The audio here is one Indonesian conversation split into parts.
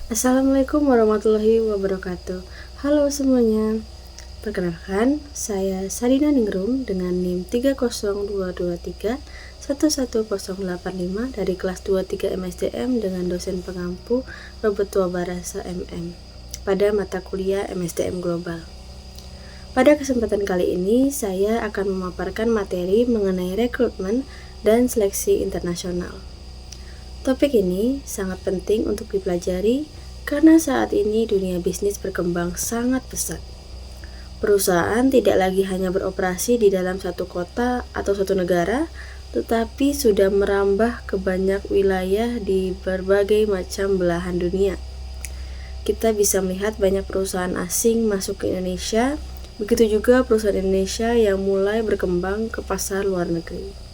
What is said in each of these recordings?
Assalamualaikum warahmatullahi wabarakatuh. Halo semuanya. Perkenalkan, saya Sarina Ningrum dengan NIM 30223 11085 dari kelas 23 MSDM dengan dosen pengampu Robert Tua Barasa MM pada mata kuliah MSDM Global. Pada kesempatan kali ini, saya akan memaparkan materi mengenai rekrutmen dan seleksi internasional. Topik ini sangat penting untuk dipelajari karena saat ini dunia bisnis berkembang sangat pesat. Perusahaan tidak lagi hanya beroperasi di dalam satu kota atau satu negara, tetapi sudah merambah ke banyak wilayah di berbagai macam belahan dunia. Kita bisa melihat banyak perusahaan asing masuk ke Indonesia, begitu juga perusahaan Indonesia yang mulai berkembang ke pasar luar negeri.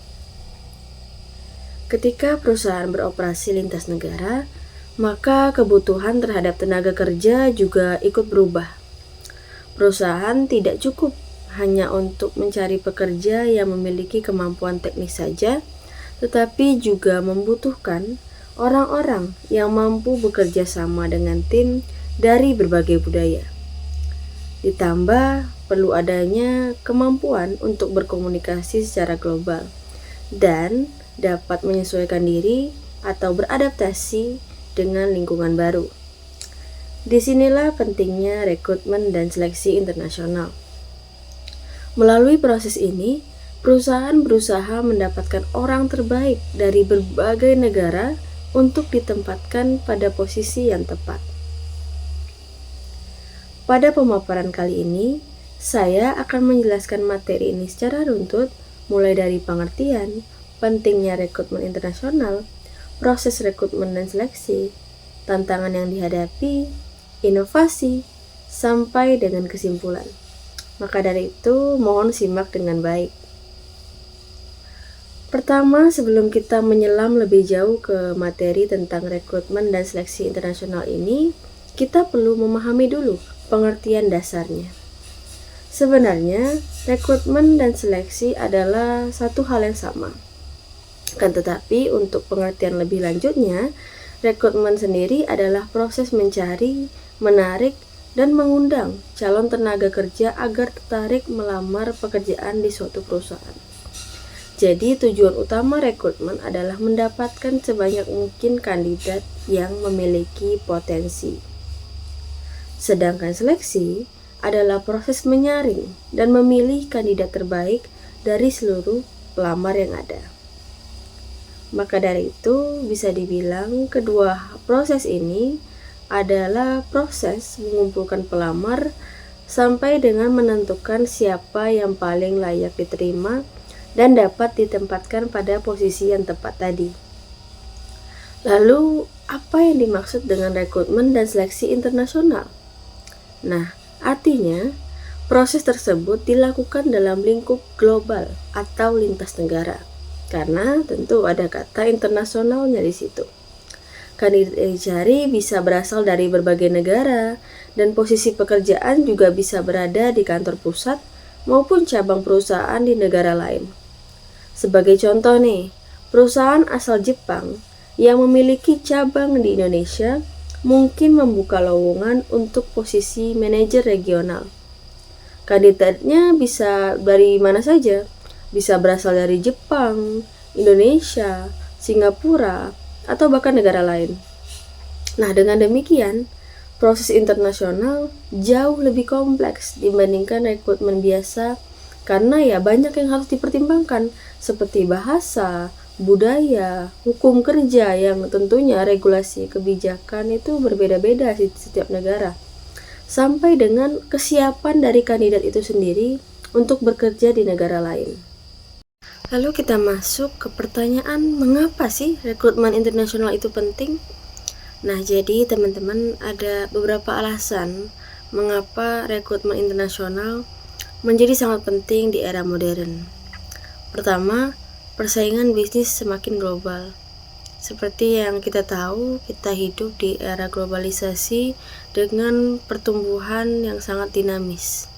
Ketika perusahaan beroperasi lintas negara, maka kebutuhan terhadap tenaga kerja juga ikut berubah. Perusahaan tidak cukup hanya untuk mencari pekerja yang memiliki kemampuan teknis saja, tetapi juga membutuhkan orang-orang yang mampu bekerja sama dengan tim dari berbagai budaya. Ditambah perlu adanya kemampuan untuk berkomunikasi secara global dan dapat menyesuaikan diri atau beradaptasi dengan lingkungan baru. Disinilah pentingnya rekrutmen dan seleksi internasional. Melalui proses ini, perusahaan berusaha mendapatkan orang terbaik dari berbagai negara untuk ditempatkan pada posisi yang tepat. Pada pemaparan kali ini, saya akan menjelaskan materi ini secara runtut, mulai dari pengertian, pentingnya rekrutmen internasional, proses rekrutmen dan seleksi, tantangan yang dihadapi, inovasi, sampai dengan kesimpulan. Maka dari itu, mohon simak dengan baik. Pertama, sebelum kita menyelam lebih jauh ke materi tentang rekrutmen dan seleksi internasional ini, kita perlu memahami dulu pengertian dasarnya. Sebenarnya, rekrutmen dan seleksi adalah satu hal yang sama. Kan tetapi untuk pengertian lebih lanjutnya, rekrutmen sendiri adalah proses mencari, menarik, dan mengundang calon tenaga kerja agar tertarik melamar pekerjaan di suatu perusahaan. Jadi tujuan utama rekrutmen adalah mendapatkan sebanyak mungkin kandidat yang memiliki potensi. Sedangkan seleksi adalah proses menyaring dan memilih kandidat terbaik dari seluruh pelamar yang ada. Maka dari itu bisa dibilang kedua proses ini adalah proses mengumpulkan pelamar sampai dengan menentukan siapa yang paling layak diterima dan dapat ditempatkan pada posisi yang tepat tadi. Lalu, apa yang dimaksud dengan rekrutmen dan seleksi internasional? Nah, artinya proses tersebut dilakukan dalam lingkup global atau lintas negara. Karena tentu ada kata internasionalnya di situ. Kandidat yang dicari bisa berasal dari berbagai negara dan posisi pekerjaan juga bisa berada di kantor pusat maupun cabang perusahaan di negara lain. Sebagai contoh nih, perusahaan asal Jepang yang memiliki cabang di Indonesia mungkin membuka lowongan untuk posisi manajer regional. Kandidatnya bisa dari mana saja. Bisa berasal dari Jepang, Indonesia, Singapura, atau bahkan negara lain. Nah, dengan demikian, proses internasional jauh lebih kompleks dibandingkan rekrutmen biasa karena ya banyak yang harus dipertimbangkan seperti bahasa, budaya, hukum kerja yang tentunya regulasi kebijakan itu berbeda-beda di setiap negara. Sampai dengan kesiapan dari kandidat itu sendiri untuk bekerja di negara lain. Lalu kita masuk ke pertanyaan, mengapa sih rekrutmen internasional itu penting? Nah, jadi teman-teman ada beberapa alasan mengapa rekrutmen internasional menjadi sangat penting di era modern. Pertama, persaingan bisnis semakin global. Seperti yang kita tahu, kita hidup di era globalisasi dengan pertumbuhan yang sangat dinamis,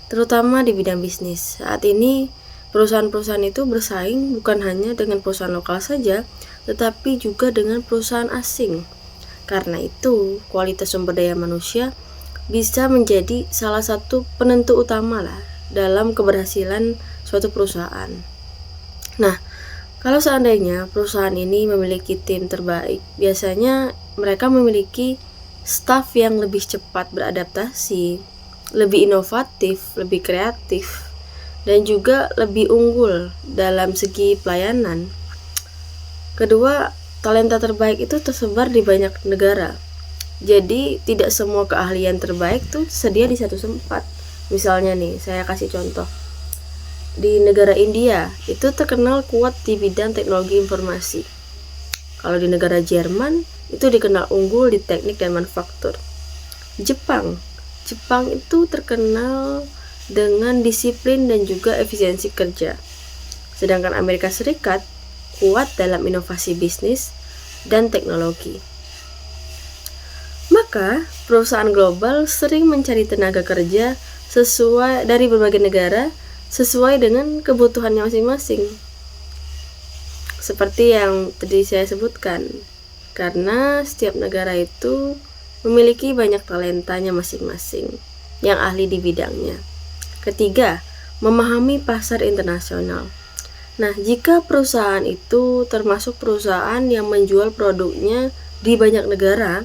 terutama di bidang bisnis. Saat ini, perusahaan-perusahaan itu bersaing bukan hanya dengan perusahaan lokal saja, tetapi juga dengan perusahaan asing Karena itu, kualitas sumber daya manusia bisa menjadi salah satu penentu utama lah dalam keberhasilan suatu perusahaan. Nah, kalau seandainya perusahaan ini memiliki tim terbaik, biasanya mereka memiliki staf yang lebih cepat beradaptasi, lebih inovatif, lebih kreatif, dan juga lebih unggul dalam segi pelayanan. Kedua, talenta terbaik itu tersebar di banyak negara. Jadi tidak semua keahlian terbaik tuh tersedia di satu tempat. Misalnya nih, saya kasih contoh. Di negara India itu terkenal kuat di bidang teknologi informasi. Kalau di negara Jerman itu dikenal unggul di teknik dan manufaktur. Jepang itu terkenal dengan disiplin dan juga efisiensi kerja. Sedangkan Amerika Serikat kuat dalam inovasi bisnis dan teknologi. Maka, perusahaan global sering mencari tenaga kerja sesuai dari berbagai negara sesuai dengan kebutuhannya masing-masing. Seperti yang tadi saya sebutkan, karena setiap negara itu memiliki banyak talentanya masing-masing yang ahli di bidangnya. Ketiga, memahami pasar internasional. Nah, jika perusahaan itu termasuk perusahaan yang menjual produknya di banyak negara,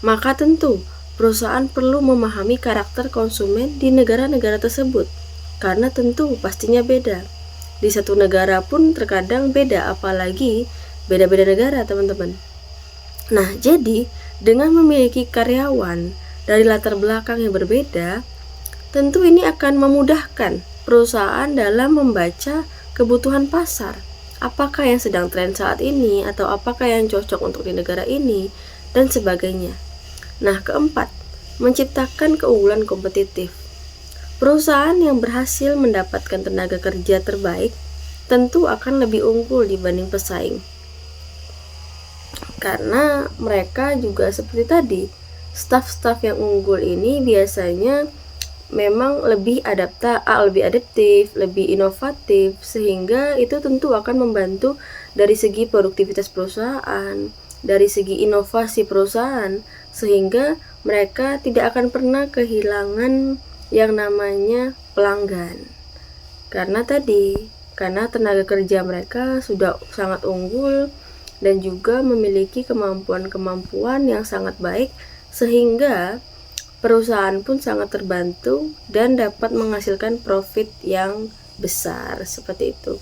maka tentu perusahaan perlu memahami karakter konsumen di negara-negara tersebut. Karena tentu pastinya beda. Di satu negara pun terkadang beda, apalagi beda-beda negara, teman-teman. Nah, jadi dengan memiliki karyawan dari latar belakang yang berbeda, tentu ini akan memudahkan perusahaan dalam membaca kebutuhan pasar. Apakah yang sedang tren saat ini, atau apakah yang cocok untuk di negara ini, dan sebagainya. Nah, keempat, menciptakan keunggulan kompetitif. Perusahaan yang berhasil mendapatkan tenaga kerja terbaik tentu akan lebih unggul dibanding pesaing. Karena mereka juga seperti tadi, staf-staf yang unggul ini biasanya memang lebih adaptif, lebih inovatif, sehingga itu tentu akan membantu dari segi produktivitas perusahaan, dari segi inovasi perusahaan, sehingga mereka tidak akan pernah kehilangan yang namanya pelanggan. Karena tenaga kerja mereka sudah sangat unggul dan juga memiliki kemampuan-kemampuan yang sangat baik, sehingga perusahaan pun sangat terbantu dan dapat menghasilkan profit yang besar seperti itu.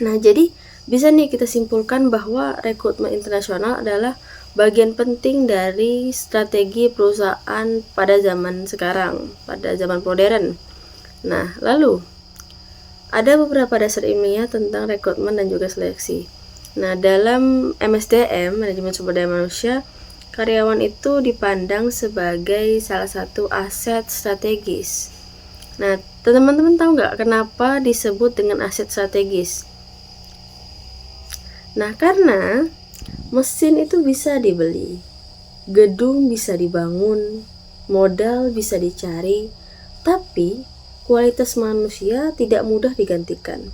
Nah, jadi bisa nih kita simpulkan bahwa rekrutmen internasional adalah bagian penting dari strategi perusahaan pada zaman sekarang, pada zaman modern. Nah, lalu ada beberapa dasar ilmiah tentang rekrutmen dan juga seleksi. Nah, dalam MSDM, manajemen sumber daya manusia, karyawan itu dipandang sebagai salah satu aset strategis. Nah, teman-teman tahu nggak kenapa disebut dengan aset strategis? Nah, karena mesin itu bisa dibeli, gedung bisa dibangun, modal bisa dicari, tapi kualitas manusia tidak mudah digantikan.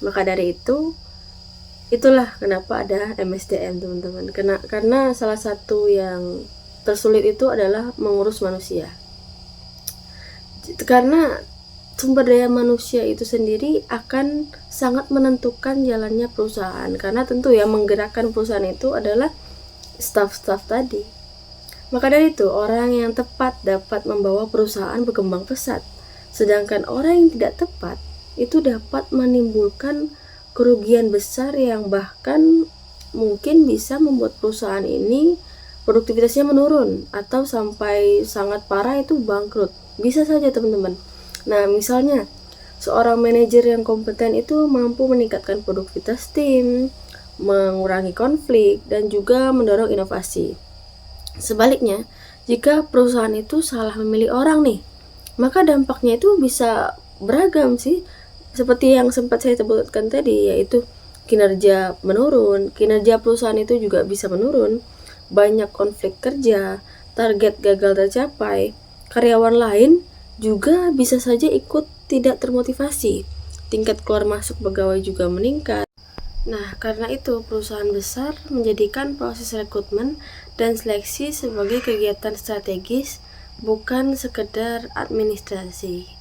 Maka dari itu, itulah kenapa ada MSDM, teman-teman. Karena salah satu yang tersulit itu adalah mengurus manusia. Karena sumber daya manusia itu sendiri akan sangat menentukan jalannya perusahaan, karena tentu yang menggerakkan perusahaan itu adalah staf-staf tadi. Maka dari itu, orang yang tepat dapat membawa perusahaan berkembang pesat, sedangkan orang yang tidak tepat itu dapat menimbulkan kerugian besar yang bahkan mungkin bisa membuat perusahaan ini produktivitasnya menurun atau sampai sangat parah itu bangkrut. Bisa saja, teman-teman. Nah, misalnya seorang manajer yang kompeten itu mampu meningkatkan produktivitas tim, mengurangi konflik, dan juga mendorong inovasi. Sebaliknya, jika perusahaan itu salah memilih orang nih, maka dampaknya itu bisa beragam sih. Seperti yang sempat saya sebutkan tadi, yaitu kinerja menurun, kinerja perusahaan itu juga bisa menurun, banyak konflik kerja, target gagal tercapai, karyawan lain juga bisa saja ikut tidak termotivasi, tingkat keluar masuk pegawai juga meningkat, Nah, karena itu perusahaan besar menjadikan proses rekrutmen dan seleksi sebagai kegiatan strategis, bukan sekedar administrasi.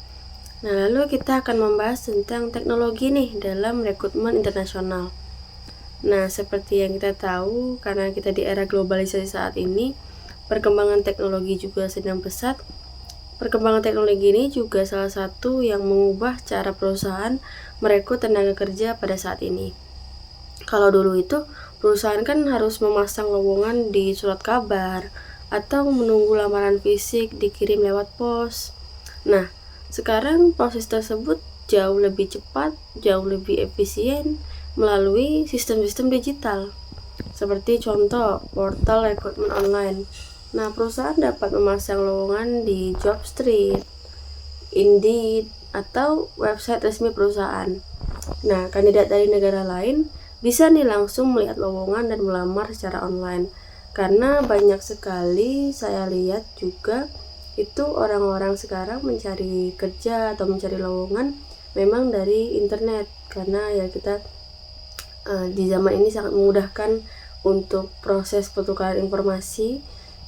Nah, lalu kita akan membahas tentang teknologi nih dalam rekrutmen internasional. Nah, seperti yang kita tahu, karena kita di era globalisasi saat ini, perkembangan teknologi juga sedang pesat. Perkembangan teknologi ini juga salah satu yang mengubah cara perusahaan merekrut tenaga kerja pada saat ini. Kalau dulu itu perusahaan kan harus memasang lowongan di surat kabar atau menunggu lamaran fisik dikirim lewat pos. Nah, sekarang proses tersebut jauh lebih cepat, jauh lebih efisien melalui sistem-sistem digital. Seperti contoh portal rekrutmen online. Nah, perusahaan dapat memasang lowongan di Jobstreet, Indeed, atau website resmi perusahaan. Nah, kandidat dari negara lain bisa nih langsung melihat lowongan dan melamar secara online. Karena banyak sekali saya lihat juga itu orang-orang sekarang mencari kerja atau mencari lowongan memang dari internet. Karena ya kita di zaman ini sangat memudahkan untuk proses pertukaran informasi.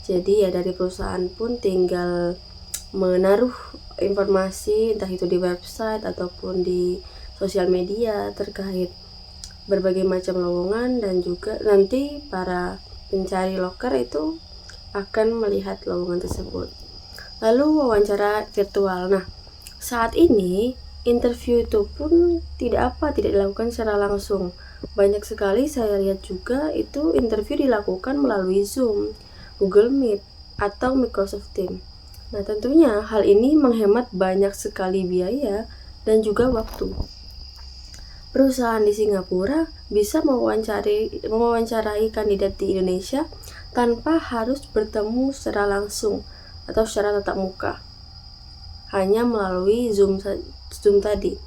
Jadi ya dari perusahaan pun tinggal menaruh informasi entah itu di website ataupun di sosial media terkait berbagai macam lowongan, dan juga nanti para pencari loker itu akan melihat lowongan tersebut. Lalu wawancara virtual. Nah, saat ini interview itu pun tidak dilakukan secara langsung. Banyak sekali saya lihat juga itu interview dilakukan melalui Zoom, Google Meet, atau Microsoft Teams. Nah, tentunya hal ini menghemat banyak sekali biaya dan juga waktu. Perusahaan di Singapura bisa mewawancarai kandidat di Indonesia tanpa harus bertemu secara langsung atau secara tatap muka, hanya melalui Zoom tadi.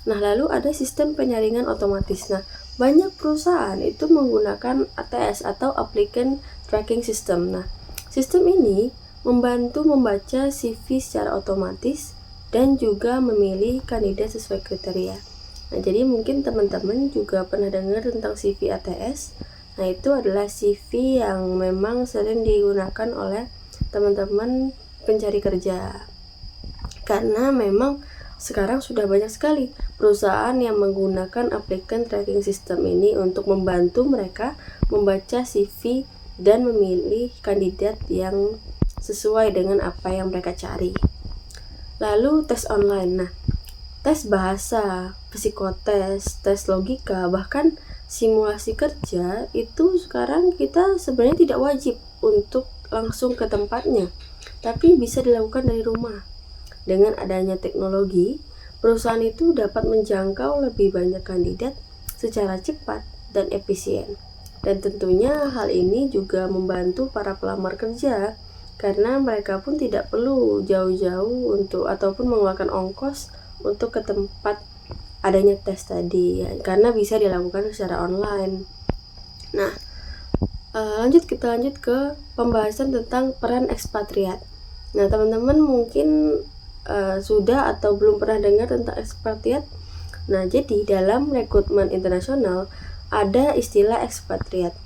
Nah, lalu ada sistem penyaringan otomatis. Nah, banyak perusahaan itu menggunakan ATS atau Applicant Tracking System. Nah, sistem ini membantu membaca CV secara otomatis dan juga memilih kandidat sesuai kriteria. Nah, jadi mungkin teman-teman juga pernah dengar tentang CV ATS. Nah, itu adalah CV yang memang sering digunakan oleh teman-teman pencari kerja. Karena memang sekarang sudah banyak sekali perusahaan yang menggunakan applicant tracking system ini untuk membantu mereka membaca CV dan memilih kandidat yang sesuai dengan apa yang mereka cari. Lalu tes online. Nah, tes bahasa, psikotes, tes logika, bahkan simulasi kerja itu sekarang kita sebenarnya tidak wajib untuk langsung ke tempatnya, tapi bisa dilakukan dari rumah. Dengan adanya teknologi, perusahaan itu dapat menjangkau lebih banyak kandidat secara cepat dan efisien. Dan tentunya hal ini juga membantu para pelamar kerja karena mereka pun tidak perlu jauh-jauh untuk ataupun mengeluarkan ongkos untuk ke tempat adanya tes tadi ya, karena bisa dilakukan secara online. Nah, kita lanjut ke pembahasan tentang peran ekspatriat. Nah, teman-teman mungkin sudah atau belum pernah dengar tentang ekspatriat. Nah, jadi dalam rekrutmen internasional ada istilah ekspatriat.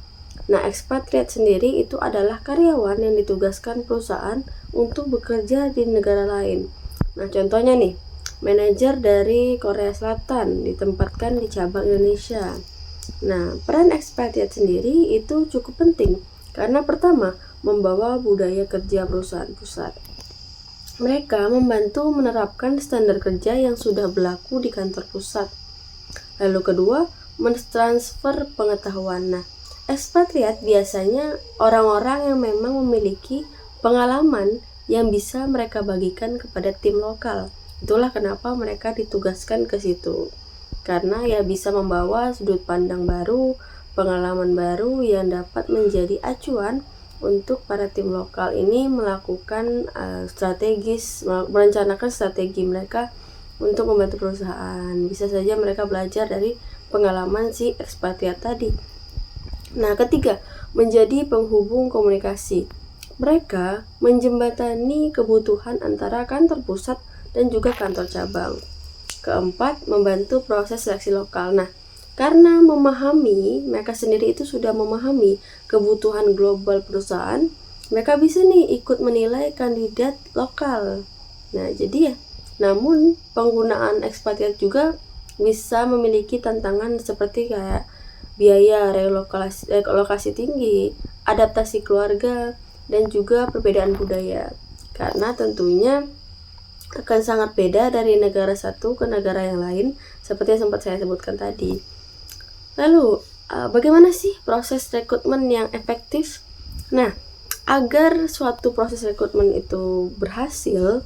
Nah, ekspatriat sendiri itu adalah karyawan yang ditugaskan perusahaan untuk bekerja di negara lain. Nah, contohnya nih, manajer dari Korea Selatan ditempatkan di cabang Indonesia. Nah, peran ekspatriat sendiri itu cukup penting karena pertama, membawa budaya kerja perusahaan pusat. Mereka membantu menerapkan standar kerja yang sudah berlaku di kantor pusat. Lalu kedua, mentransfer pengetahuan. Nah, ekspatriat biasanya orang-orang yang memang memiliki pengalaman yang bisa mereka bagikan kepada tim lokal. Itulah kenapa mereka ditugaskan ke situ. Karena ya bisa membawa sudut pandang baru, pengalaman baru yang dapat menjadi acuan untuk para tim lokal ini melakukan merencanakan strategi mereka untuk membantu perusahaan. Bisa saja mereka belajar dari pengalaman si ekspatriat tadi. Nah, ketiga, menjadi penghubung komunikasi. Mereka menjembatani kebutuhan antara kantor pusat dan juga kantor cabang. Keempat, membantu proses seleksi lokal. Nah, Karena mereka sendiri itu sudah memahami kebutuhan global perusahaan, mereka bisa nih ikut menilai kandidat lokal. Nah, jadi ya, namun penggunaan ekspatriat juga bisa memiliki tantangan seperti kayak biaya relokasi tinggi, adaptasi keluarga, dan juga perbedaan budaya. Karena tentunya akan sangat beda dari negara satu ke negara yang lain, seperti yang sempat saya sebutkan tadi. Lalu, bagaimana sih proses rekrutmen yang efektif? Nah, agar suatu proses rekrutmen itu berhasil,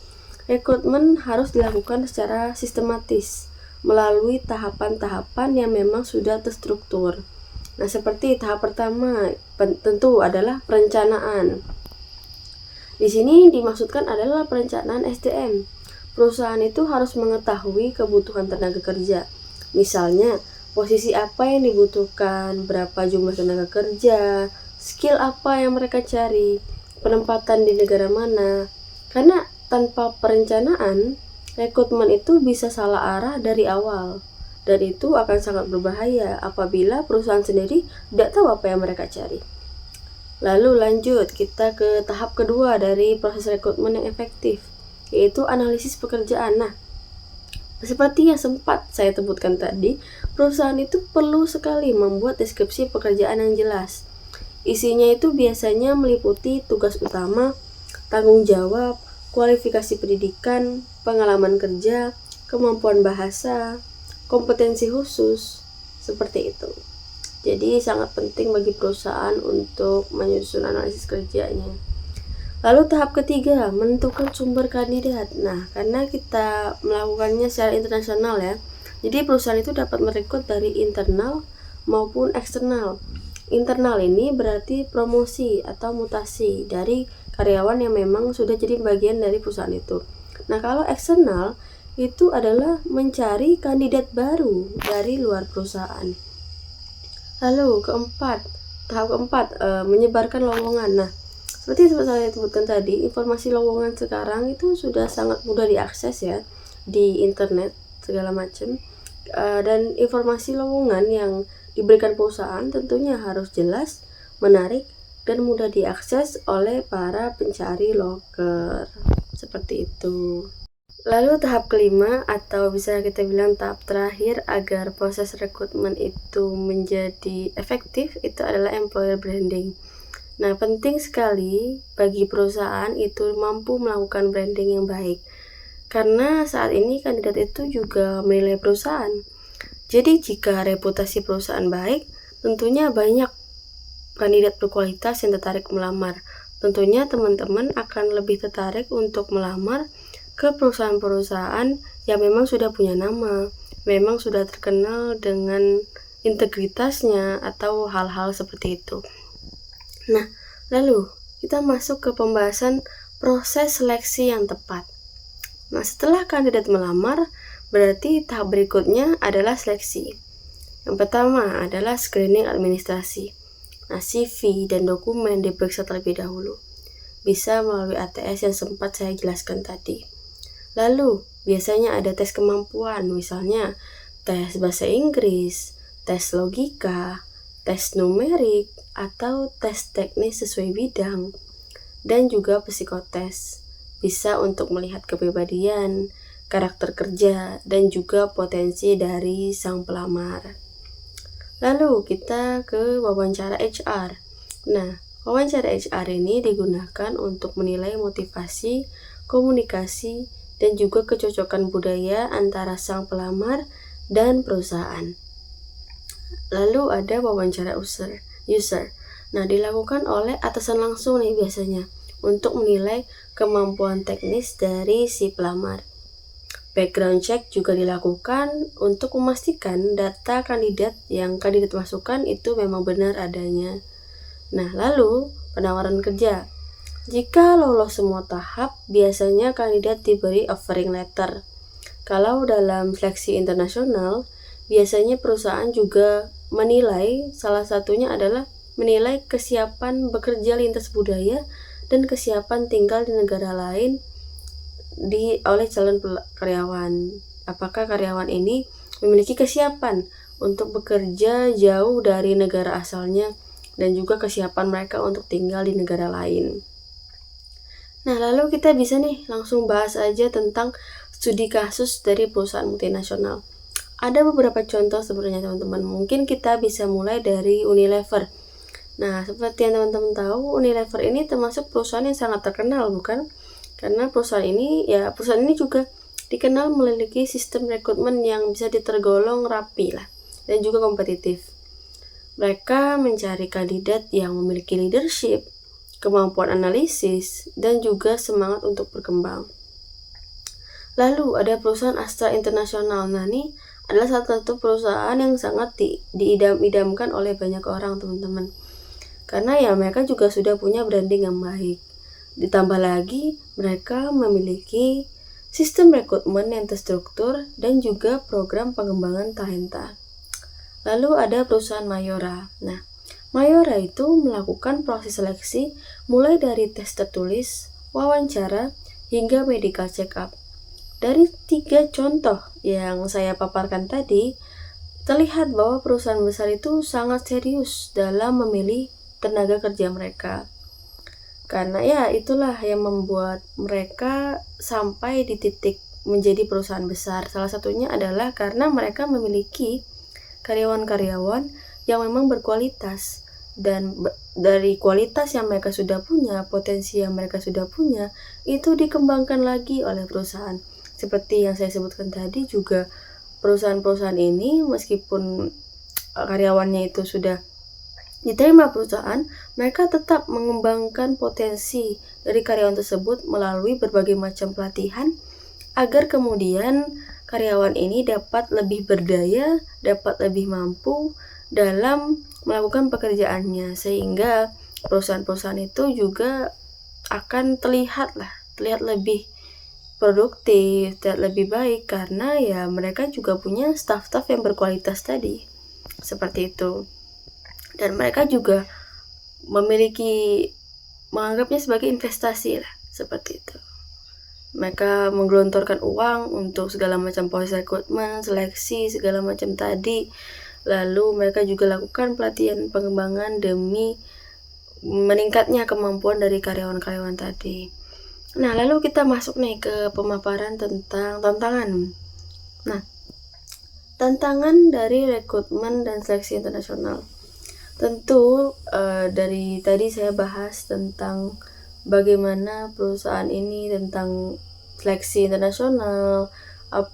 rekrutmen harus dilakukan secara sistematis melalui tahapan-tahapan yang memang sudah terstruktur. Nah, seperti tahap pertama tentu adalah perencanaan. Di sini dimaksudkan adalah perencanaan SDM. Perusahaan itu harus mengetahui kebutuhan tenaga kerja. Misalnya, posisi apa yang dibutuhkan, berapa jumlah tenaga kerja, skill apa yang mereka cari, penempatan di negara mana. Karena tanpa perencanaan, rekrutmen itu bisa salah arah dari awal. Dan itu akan sangat berbahaya apabila perusahaan sendiri tidak tahu apa yang mereka cari. Lalu lanjut, kita ke tahap kedua dari proses rekrutmen yang efektif, yaitu analisis pekerjaan. Nah, seperti yang sempat saya sebutkan tadi, perusahaan itu perlu sekali membuat deskripsi pekerjaan yang jelas. Isinya itu biasanya meliputi tugas utama, tanggung jawab, kualifikasi pendidikan, pengalaman kerja, kemampuan bahasa, kompetensi khusus, seperti itu. Jadi sangat penting bagi perusahaan untuk menyusun analisis kerjanya. Lalu tahap ketiga, menentukan sumber kandidat. Nah, karena kita melakukannya secara internasional ya, jadi perusahaan itu dapat merekrut dari internal maupun eksternal. Internal ini berarti promosi atau mutasi dari karyawan yang memang sudah jadi bagian dari perusahaan itu. Nah, kalau eksternal itu adalah mencari kandidat baru dari luar perusahaan. Lalu tahap keempat, menyebarkan lowongan. Nah, seperti saya sebutkan tadi, informasi lowongan sekarang itu sudah sangat mudah diakses ya di internet segala macam. Dan informasi lowongan yang diberikan perusahaan tentunya harus jelas, menarik, dan mudah diakses oleh para pencari loker. Seperti itu. Lalu tahap kelima, atau bisa kita bilang tahap terakhir agar proses rekrutmen itu menjadi efektif, itu adalah employer branding. Nah, penting sekali bagi perusahaan itu mampu melakukan branding yang baik. Karena saat ini kandidat itu juga menilai perusahaan. Jadi jika reputasi perusahaan baik, tentunya banyak kandidat berkualitas yang tertarik melamar. Tentunya teman-teman akan lebih tertarik untuk melamar ke perusahaan-perusahaan yang memang sudah punya nama, memang sudah terkenal dengan integritasnya atau hal-hal seperti itu. Nah, lalu kita masuk ke pembahasan proses seleksi yang tepat. Nah, setelah kandidat melamar, berarti tahap berikutnya adalah seleksi. Yang pertama adalah screening administrasi. Nah, CV dan dokumen diperiksa terlebih dahulu. Bisa melalui ATS yang sempat saya jelaskan tadi. Lalu, biasanya ada tes kemampuan, misalnya tes bahasa Inggris, tes logika, tes numerik, atau tes teknis sesuai bidang, dan juga psikotes. Bisa untuk melihat kepribadian, karakter kerja, dan juga potensi dari sang pelamar. Lalu, kita ke wawancara HR. Nah, wawancara HR ini digunakan untuk menilai motivasi, komunikasi, dan juga kecocokan budaya antara sang pelamar dan perusahaan. Lalu ada wawancara user. Nah, dilakukan oleh atasan langsung nih biasanya untuk menilai kemampuan teknis dari si pelamar. Background check juga dilakukan untuk memastikan data kandidat yang kandidat masukkan itu memang benar adanya. Nah, lalu penawaran kerja. Jika lolos semua tahap, biasanya kandidat diberi offering letter. Kalau dalam seleksi internasional, biasanya perusahaan juga menilai, salah satunya adalah menilai kesiapan bekerja lintas budaya dan kesiapan tinggal di negara lain oleh calon karyawan. Apakah karyawan ini memiliki kesiapan untuk bekerja jauh dari negara asalnya dan juga kesiapan mereka untuk tinggal di negara lain. Nah, lalu kita bisa nih langsung bahas aja tentang studi kasus dari perusahaan multinasional. Ada beberapa contoh sebenarnya teman-teman. Mungkin kita bisa mulai dari Unilever. Nah, seperti yang teman-teman tahu, Unilever ini termasuk perusahaan yang sangat terkenal, bukan? Karena perusahaan ini juga dikenal memiliki sistem rekrutmen yang bisa tergolong rapi lah dan juga kompetitif. Mereka mencari kandidat yang memiliki leadership, kemampuan analisis, dan juga semangat untuk berkembang. Lalu ada perusahaan Astra International. Nah, ini adalah salah satu perusahaan yang sangat diidam-idamkan oleh banyak orang, teman-teman. Karena ya mereka juga sudah punya branding yang baik. Ditambah lagi, mereka memiliki sistem rekrutmen yang terstruktur dan juga program pengembangan talenta. Lalu ada perusahaan Mayora. Nah, Mayora itu melakukan proses seleksi mulai dari tes tertulis, wawancara, hingga medical check-up. Dari 3 contoh yang saya paparkan tadi, terlihat bahwa perusahaan besar itu sangat serius dalam memilih tenaga kerja mereka. Karena ya itulah yang membuat mereka sampai di titik menjadi perusahaan besar. Salah satunya adalah karena mereka memiliki karyawan-karyawan yang memang berkualitas, dan dari kualitas yang mereka sudah punya, potensi yang mereka sudah punya, itu dikembangkan lagi oleh perusahaan. Seperti yang saya sebutkan tadi juga, perusahaan-perusahaan ini meskipun karyawannya itu sudah diterima perusahaan, mereka tetap mengembangkan potensi dari karyawan tersebut melalui berbagai macam pelatihan agar kemudian karyawan ini dapat lebih berdaya, dapat lebih mampu dalam melakukan pekerjaannya, sehingga perusahaan-perusahaan itu juga akan terlihat lebih produktif, terlihat lebih baik karena ya mereka juga punya staff-staff yang berkualitas tadi. Seperti itu. Dan mereka juga menganggapnya sebagai investasi lah, seperti itu. Mereka menggelontorkan uang untuk segala macam proses rekrutmen, seleksi, segala macam tadi. Lalu mereka juga lakukan pelatihan pengembangan demi meningkatnya kemampuan dari karyawan-karyawan tadi. Nah, lalu kita masuk nih ke pemaparan tentang tantangan. Nah, tantangan dari rekrutmen dan seleksi internasional. Tentu dari tadi saya bahas tentang bagaimana perusahaan ini tentang seleksi internasional,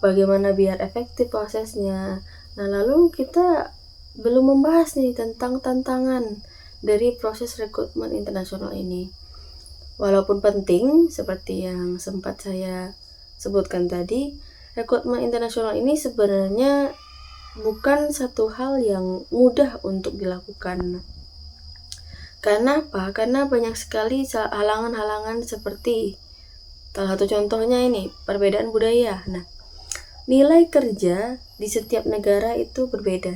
bagaimana biar efektif prosesnya. Nah, lalu kita belum membahas nih tentang tantangan dari proses rekrutmen internasional ini. Walaupun penting, seperti yang sempat saya sebutkan tadi, rekrutmen internasional ini sebenarnya bukan satu hal yang mudah untuk dilakukan. Karena apa? Karena banyak sekali halangan-halangan seperti salah satu contohnya ini, perbedaan budaya. Nah, nilai kerja di setiap negara itu berbeda.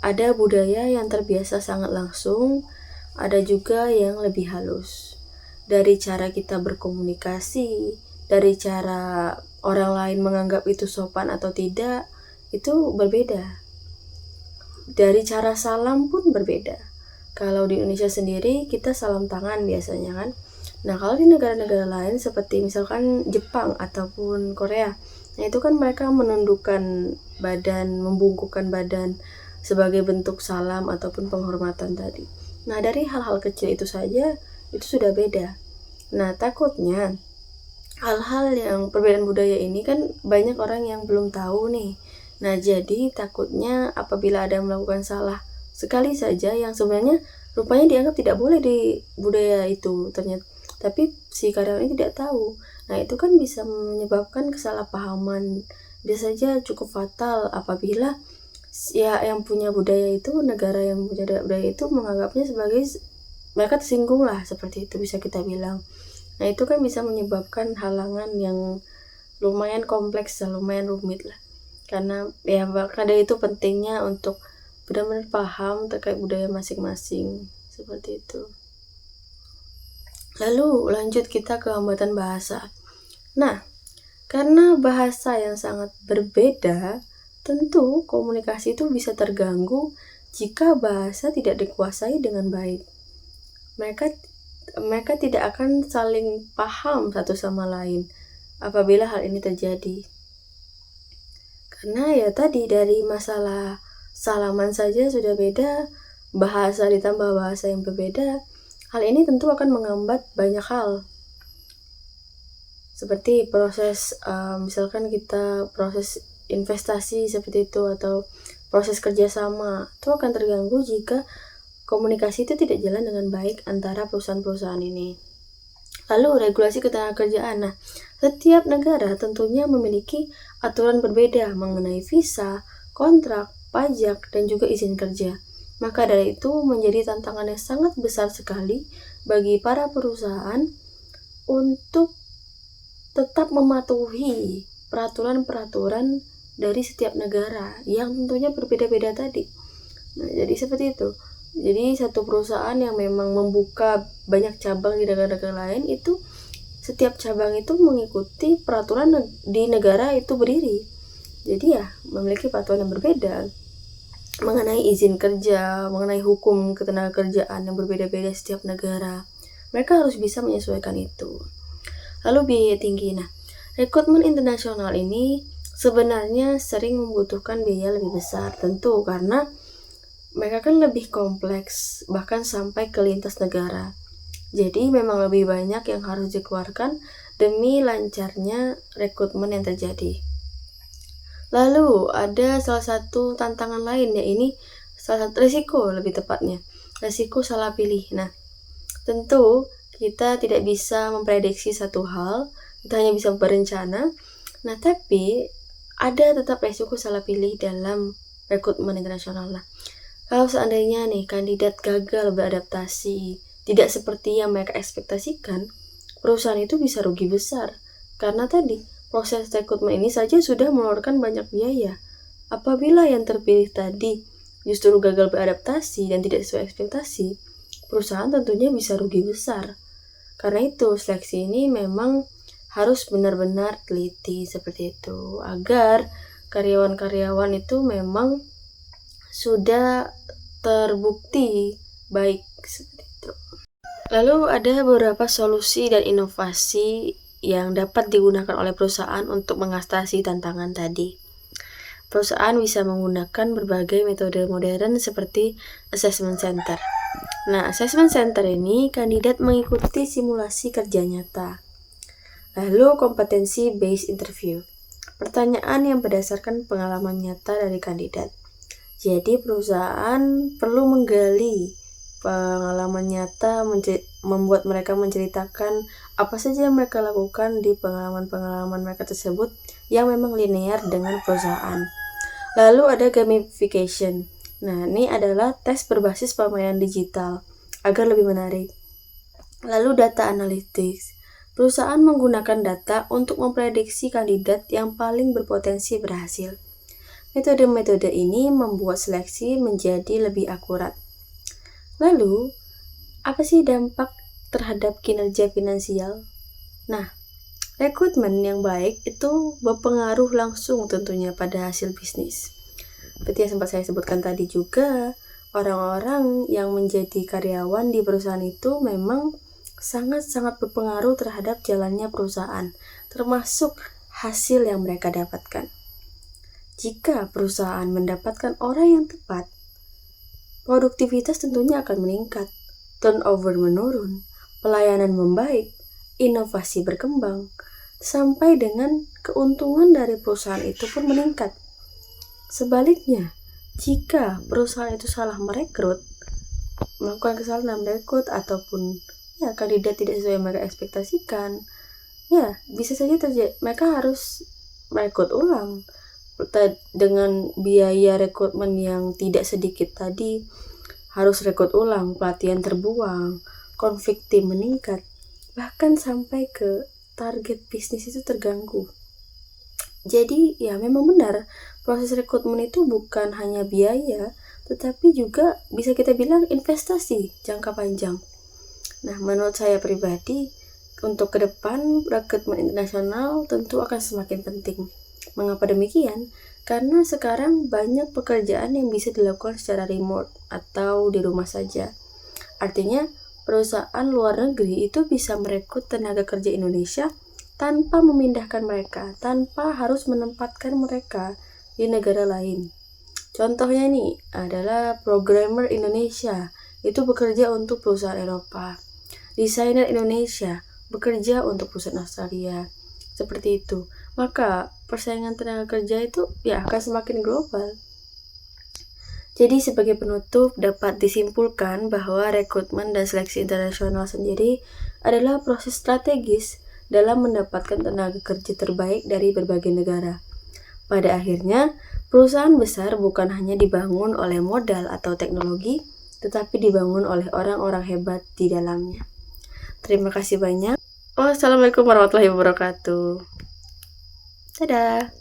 Ada budaya yang terbiasa sangat langsung, ada juga yang lebih halus. Dari cara kita berkomunikasi, dari cara orang lain menganggap itu sopan atau tidak, itu berbeda. Dari cara salam pun berbeda. Kalau di Indonesia sendiri kita salam tangan biasanya kan. Nah, kalau di negara-negara lain seperti misalkan Jepang ataupun Korea, nah itu kan mereka menundukkan badan, membungkukkan badan sebagai bentuk salam ataupun penghormatan tadi. Nah, dari hal-hal kecil itu saja itu sudah beda. Nah, takutnya hal-hal yang perbedaan budaya ini kan banyak orang yang belum tahu nih. Nah, jadi takutnya apabila ada yang melakukan salah sekali saja yang sebenarnya rupanya dianggap tidak boleh di budaya itu ternyata, tapi si karyawan ini tidak tahu. Nah, itu kan bisa menyebabkan kesalahpahaman. Bisa saja cukup fatal apabila ya yang punya budaya itu, negara yang punya budaya itu menganggapnya sebagai mereka tersinggung lah, seperti itu bisa kita bilang. Nah, itu kan bisa menyebabkan halangan yang lumayan kompleks dan lumayan rumit lah. Karena ya dari itu pentingnya untuk benar-benar paham terkait budaya masing-masing, seperti itu. Lalu lanjut kita ke hambatan bahasa. Nah, karena bahasa yang sangat berbeda, Tentu komunikasi itu bisa terganggu jika bahasa tidak dikuasai dengan baik. Mereka tidak akan saling paham satu sama lain apabila hal ini terjadi. Karena ya tadi dari masalah salaman saja sudah beda, bahasa ditambah bahasa yang berbeda, hal ini tentu akan menghambat banyak hal. Seperti proses, misalkan kita proses investasi seperti itu atau proses kerjasama, itu akan terganggu jika komunikasi itu tidak jalan dengan baik antara perusahaan-perusahaan ini. Lalu regulasi ketenagakerjaan. Nah, setiap negara tentunya memiliki aturan berbeda mengenai visa, kontrak, pajak, dan juga izin kerja. Maka dari itu menjadi tantangan yang sangat besar sekali bagi para perusahaan untuk tetap mematuhi peraturan-peraturan dari setiap negara yang tentunya berbeda-beda tadi. Nah, jadi seperti itu. Jadi satu perusahaan yang memang membuka banyak cabang di negara-negara lain, itu setiap cabang itu mengikuti peraturan di negara itu berdiri. Jadi ya memiliki peraturan yang berbeda mengenai izin kerja, mengenai hukum ketenagakerjaan yang berbeda-beda setiap negara. Mereka harus bisa menyesuaikan itu. Lalu biaya tinggi. Nah, rekrutmen internasional ini sebenarnya sering membutuhkan biaya lebih besar, tentu karena mereka kan lebih kompleks, bahkan sampai ke lintas negara. Jadi memang lebih banyak yang harus dikeluarkan demi lancarnya rekrutmen yang terjadi. Lalu ada salah satu tantangan lain, ya ini salah satu risiko lebih tepatnya, risiko salah pilih. Nah, tentu kita tidak bisa memprediksi satu hal, kita hanya bisa berencana. Nah, tapi ada tetap risiko salah pilih dalam rekrutmen internasional. Nah, kalau seandainya nih kandidat gagal beradaptasi, tidak seperti yang mereka ekspektasikan, perusahaan itu bisa rugi besar. Karena tadi, proses rekrutmen ini saja sudah mengeluarkan banyak biaya. Apabila yang terpilih tadi justru gagal beradaptasi dan tidak sesuai ekspektasi, perusahaan tentunya bisa rugi besar. Karena itu, seleksi ini memang harus benar-benar teliti seperti itu, agar karyawan-karyawan itu memang sudah terbukti baik seperti itu. Lalu ada beberapa solusi dan inovasi yang dapat digunakan oleh perusahaan untuk mengatasi tantangan tadi. Perusahaan bisa menggunakan berbagai metode modern seperti assessment center. Nah, assessment center ini kandidat mengikuti simulasi kerja nyata. Lalu kompetensi based interview, pertanyaan yang berdasarkan pengalaman nyata dari kandidat. Jadi perusahaan perlu menggali pengalaman nyata, membuat mereka menceritakan apa saja yang mereka lakukan di pengalaman-pengalaman mereka tersebut yang memang linear dengan perusahaan. Lalu ada gamification. Nah, ini adalah tes berbasis permainan digital agar lebih menarik. Lalu data analytics. Perusahaan menggunakan data untuk memprediksi kandidat yang paling berpotensi berhasil. Metode-metode ini membuat seleksi menjadi lebih akurat. Lalu, apa sih dampak terhadap kinerja finansial? Nah, rekrutmen yang baik itu berpengaruh langsung tentunya pada hasil bisnis. Seperti yang sempat saya sebutkan tadi juga, orang-orang yang menjadi karyawan di perusahaan itu memang sangat-sangat berpengaruh terhadap jalannya perusahaan, termasuk hasil yang mereka dapatkan. Jika perusahaan mendapatkan orang yang tepat, produktivitas tentunya akan meningkat, turnover menurun, pelayanan membaik, inovasi berkembang, sampai dengan keuntungan dari perusahaan itu pun meningkat. Sebaliknya, jika perusahaan itu salah merekrut, melakukan kesalahan merekrut ataupun kandidat tidak sesuai yang mereka ekspektasikan, bisa saja terjadi mereka harus merekrut ulang dengan biaya rekrutmen yang tidak sedikit tadi, harus rekrut ulang, pelatihan terbuang, konflik tim meningkat, bahkan sampai ke target bisnis itu terganggu. Jadi memang benar, proses rekrutmen itu bukan hanya biaya, tetapi juga bisa kita bilang investasi jangka panjang. Nah, menurut saya pribadi, untuk ke depan rekrutmen internasional tentu akan semakin penting. Mengapa demikian? Karena sekarang banyak pekerjaan yang bisa dilakukan secara remote atau di rumah saja. Artinya, perusahaan luar negeri itu bisa merekrut tenaga kerja Indonesia tanpa memindahkan mereka, tanpa harus menempatkan mereka di negara lain. Contohnya nih adalah programmer Indonesia, itu bekerja untuk perusahaan Eropa. Desainer Indonesia bekerja untuk perusahaan Australia. Seperti itu. Maka persaingan tenaga kerja itu ya akan semakin global. Jadi sebagai penutup dapat disimpulkan bahwa rekrutmen dan seleksi internasional sendiri adalah proses strategis dalam mendapatkan tenaga kerja terbaik dari berbagai negara. Pada akhirnya, perusahaan besar bukan hanya dibangun oleh modal atau teknologi, tetapi dibangun oleh orang-orang hebat di dalamnya. Terima kasih banyak. Wassalamualaikum warahmatullahi wabarakatuh. Dadah.